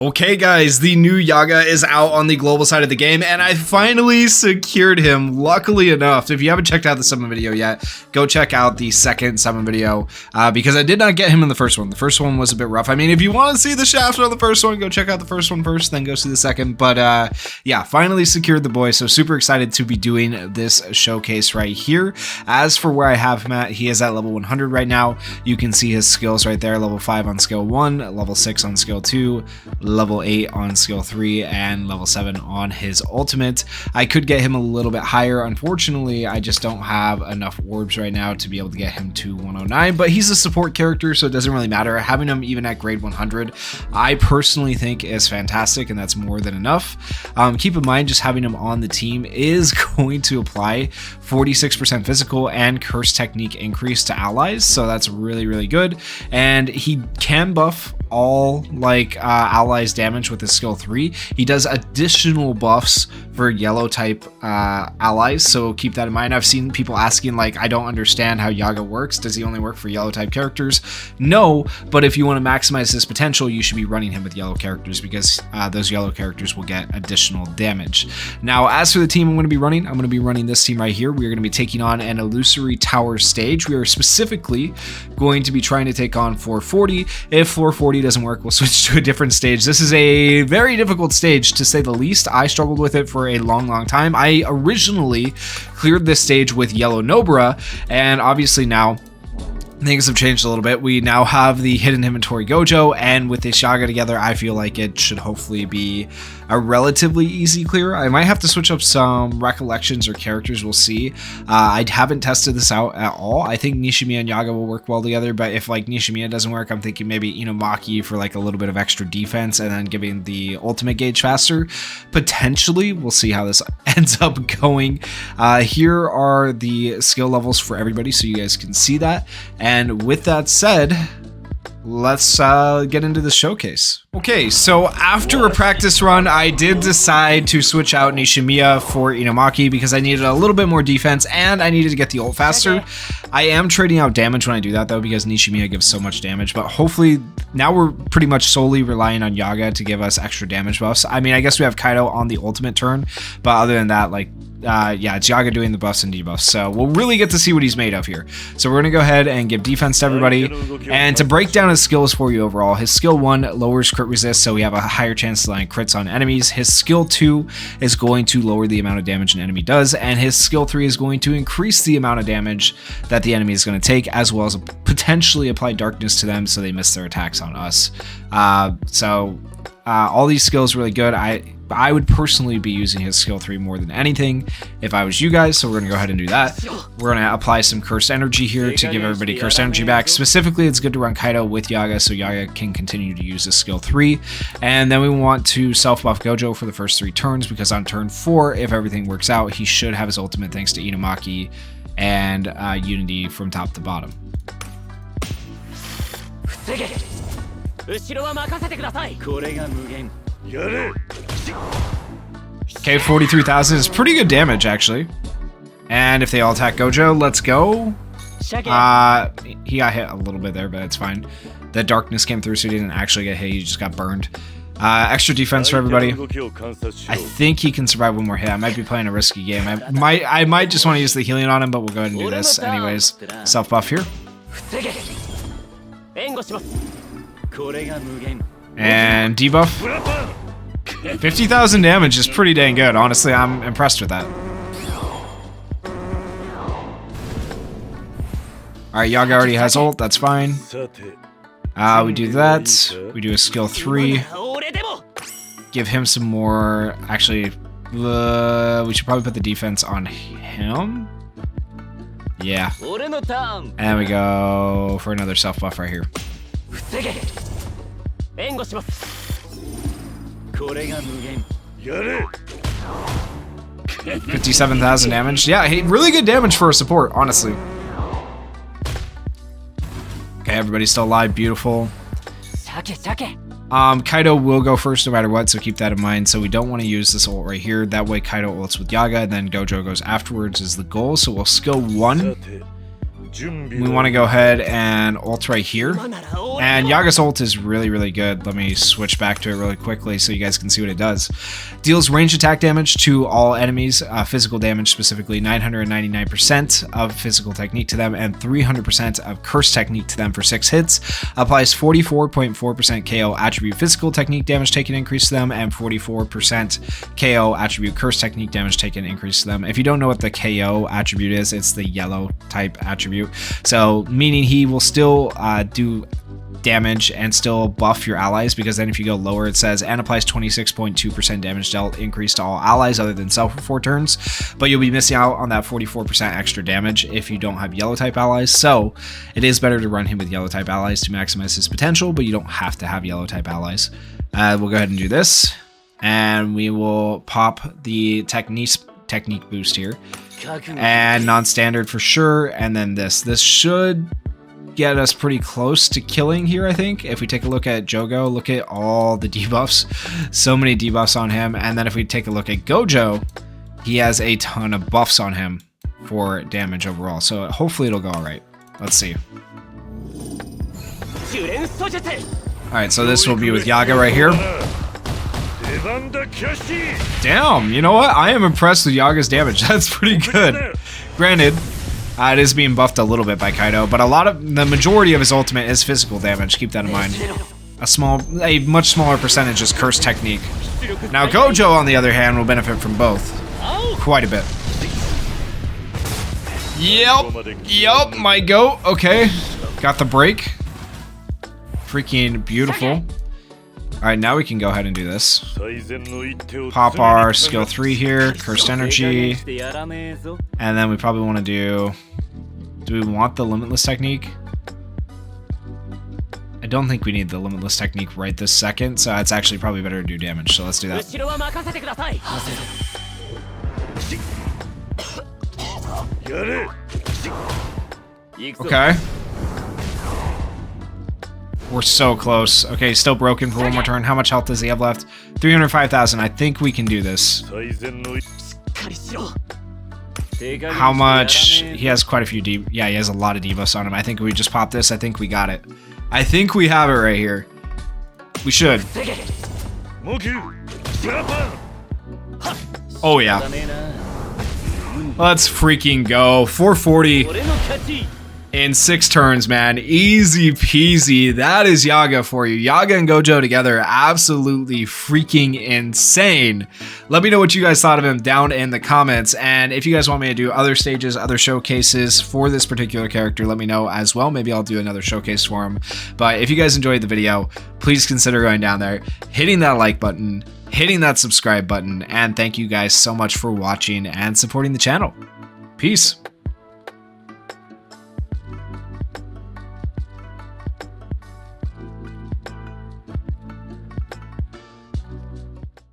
Okay guys, the new YAGA is out on the global side of the game, and I finally secured him, luckily enough. If you haven't checked out the summon video yet, go check out the second summon video, because I did not get him in the first one. The first one was a bit rough. I mean, if you want to see the shaft on the first one, go check out the first one first, then go see the second. But yeah, finally secured the boy, so super excited to be doing this showcase right here. As for where I have him at, he is at level 100 right now. You can see his skills right there, level 5 on skill 1, level 6 on skill 2, level 8 on skill 3, and level 7 on his ultimate. I could get him a little bit higher. Unfortunately, I just don't have enough orbs right now to be able to get him to 109, but he's a support character, so it doesn't really matter. Having him even at grade 100, I personally think is fantastic, and that's more than enough. Keep in mind, just having him on the team is going to apply 46% physical and curse technique increase to allies, so that's really, really good. And he can buff all allies damage with his skill 3. He does additional buffs for yellow type allies, so keep that in mind. I've seen people asking, like, I don't understand how YAGA works. Does he only work for yellow type characters? No, but if you want to maximize his potential, you should be running him with yellow characters, because those yellow characters will get additional damage. Now, as for the team I'm going to be running this team right here. We are going to be taking on an illusory tower stage. We are specifically going to be trying to take on 440. If 440 doesn't work, we'll switch to a different stage. This is a very difficult stage, to say the least. I struggled with it for a long time. I originally cleared this stage with yellow Nobra, and obviously now things have changed a little bit. We now have the hidden inventory Gojo, and with this YAGA together, I feel like it should hopefully be a relatively easy clear. I might have to switch up some recollections or characters, we'll see. I haven't tested this out at all. I think Nishimiya and YAGA will work well together, but if like Nishimiya doesn't work, I'm thinking maybe Maki for like a little bit of extra defense and then giving the ultimate gauge faster. Potentially, we'll see how this ends up going. Here are the skill levels for everybody, so you guys can see that. And with that said, let's get into the showcase. Okay, so after a practice run, I did decide to switch out Nishimiya for Inumaki because I needed a little bit more defense and I needed to get the ult faster. I am trading out damage when I do that though, because Nishimiya gives so much damage, but hopefully now we're pretty much solely relying on YAGA to give us extra damage buffs. I mean, I guess we have Kaido on the ultimate turn, but other than that, like, yeah, it's YAGA doing the buffs and debuffs, so we'll really get to see what he's made of here. So we're gonna go ahead and give defense to everybody, and to break down his skills for you overall, his skill 1 lowers crit resist, so we have a higher chance to land crits on enemies. His skill 2 is going to lower the amount of damage an enemy does, and his skill 3 is going to increase the amount of damage that the enemy is going to take, as well as potentially apply darkness to them so they miss their attacks on us. All these skills really good. I would personally be using his skill 3 more than anything if I was you guys, so we're going to go ahead and do that. We're going to apply some cursed energy here to give everybody cursed energy back. Specifically, it's good to run Kaido with YAGA so YAGA can continue to use his skill 3. And then we want to self-buff Gojo for the first 3 turns, because on turn 4, if everything works out, he should have his ultimate thanks to Inumaki and Unity from top to bottom. Okay, 43,000 is pretty good damage, actually. And if they all attack Gojo, let's go. He got hit a little bit there, but it's fine. The darkness came through, so he didn't actually get hit. He just got burned. Extra defense for everybody. I think he can survive one more hit. I might be playing a risky game. I might just want to use the healing on him, but we'll go ahead and do this anyways. Self buff here. And debuff. 50,000 damage is pretty dang good. Honestly, I'm impressed with that. Alright, YAGA already has ult. That's fine. We do that. We do a skill 3. Give him some more. Actually, we should probably put the defense on him. Yeah. And we go for another self buff right here. 57,000 damage. Yeah, really good damage for a support, honestly. Okay, everybody's still alive. Beautiful. Kaido will go first no matter what, so keep that in mind. So we don't want to use this ult right here. That way Kaido ults with YAGA, and then Gojo goes afterwards is the goal. So we'll skill 1 we want to go ahead and ult right here. And Yaga's ult is really good. Let me switch back to it really quickly so you guys can see what it does. Deals range attack damage to all enemies, physical damage specifically, 999% of physical technique to them, and 300% of curse technique to them for 6 hits. Applies 44.4% KO attribute physical technique damage taken increase to them, and 44% KO attribute curse technique damage taken increase to them. If you don't know what the KO attribute is, it's the yellow type attribute. So meaning he will still do damage and still buff your allies, because then if you go lower it says and applies 26.2% damage dealt increase to all allies other than self for 4 turns, but you'll be missing out on that 44% extra damage if you don't have yellow type allies. So it is better to run him with yellow type allies to maximize his potential, but you don't have to have yellow type allies. We'll go ahead and do this, and we will pop the technique boost here, and non-standard for sure, and then this should get us pretty close to killing here, I think. If we take a look at Jogo, look at all the debuffs. So many debuffs on him. And then if we take a look at Gojo, he has a ton of buffs on him for damage overall. So hopefully it'll go all right. Let's see. Alright, so this will be with Yaga right here. Damn, you know what? I am impressed with Yaga's damage. That's pretty good. Granted, it is being buffed a little bit by Kaido, but the majority of his ultimate is physical damage. Keep that in mind. A much smaller percentage is curse technique. Now Gojo, on the other hand, will benefit from both quite a bit. Yep, my goat. Okay, got the break. Freaking beautiful. All right, now we can go ahead and do this. Pop our skill 3 here, cursed energy, and then we probably want to do we want the limitless technique? I don't think we need the limitless technique right this second, so it's actually probably better to do damage, so let's do that. Okay. We're so close. Okay, still broken for one more turn. How much health does he have left? 305,000. I think we can do this. How much? He has quite a few yeah, he has a lot of debuffs on him. I think we just pop this. I think we got it. I think we have it right here. We should. Oh yeah. Let's freaking go. 440. In 6 turns, man. Easy peasy. That is Yaga for you. Yaga and Gojo together, absolutely freaking insane. Let me know what you guys thought of him down in the comments. And if you guys want me to do other stages, other showcases for this particular character, let me know as well. Maybe I'll do another showcase for him. But if you guys enjoyed the video, please consider going down there, hitting that like button, hitting that subscribe button, and thank you guys so much for watching and supporting the channel. Peace.